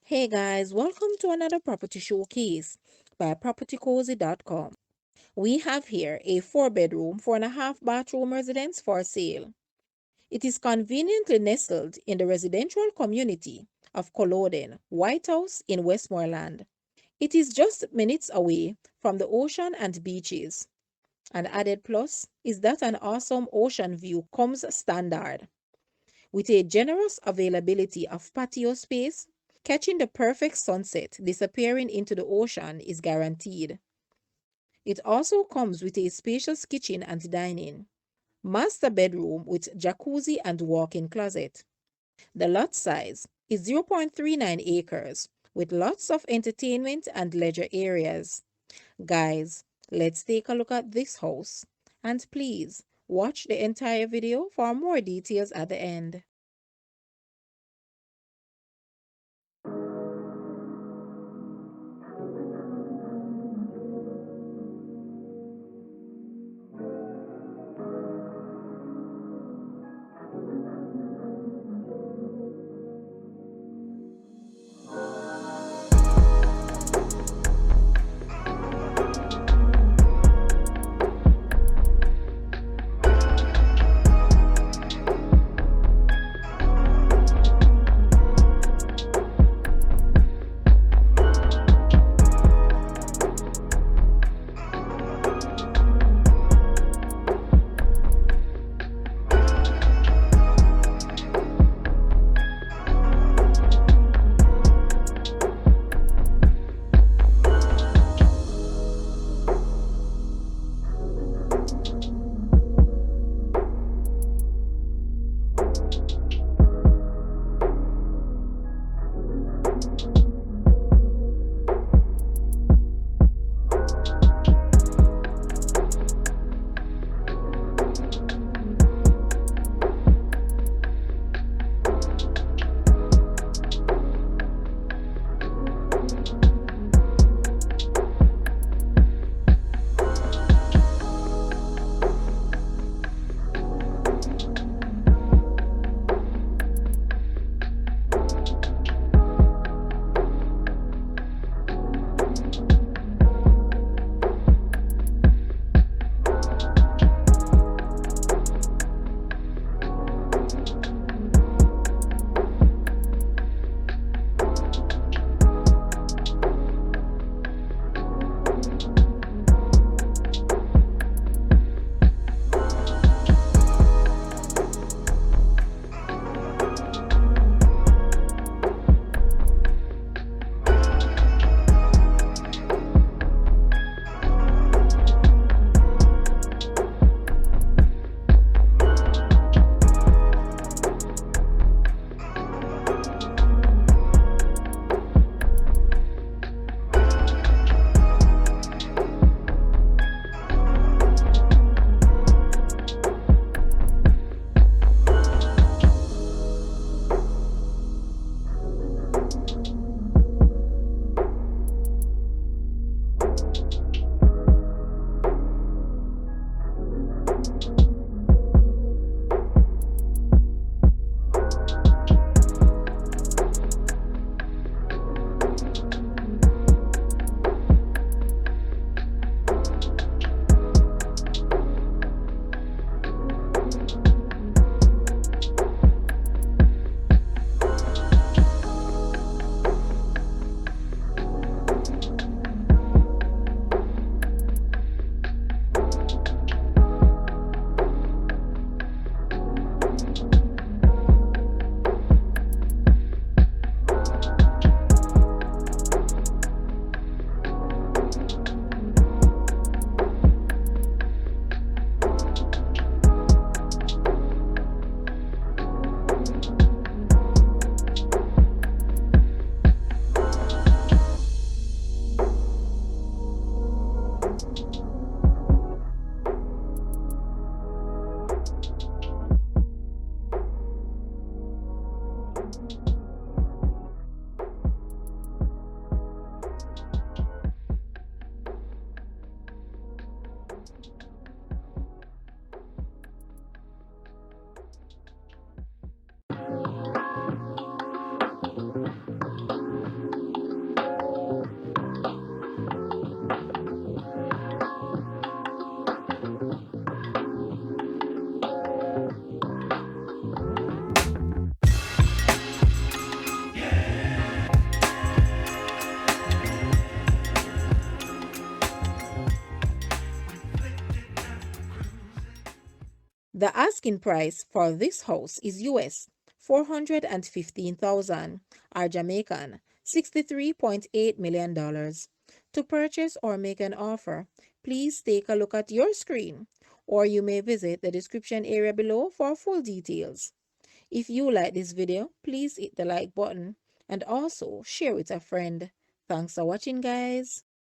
Hey guys, welcome to another property showcase by propertycozy.com. We have here a 4-bedroom, 4.5 bathroom residence for sale. It is conveniently nestled in the residential community of Culloden, Whitehouse in Westmoreland. It is just minutes away from the ocean and beaches. An added plus is that an awesome ocean view comes standard. With a generous availability of patio space, catching the perfect sunset disappearing into the ocean is guaranteed. It also comes with a spacious kitchen and dining, master bedroom with jacuzzi and walk-in closet. The lot size is 0.39 acres with lots of entertainment and leisure areas. Guys, let's take a look at this house. And please watch the entire video for more details at the end. The asking price for this house is US 415,000 or Jamaican $63.8 million. To purchase or make an offer, please take a look at your screen, or you may visit the description area below for full details. If you like this video, please hit the like button and also share with a friend. Thanks for watching, guys.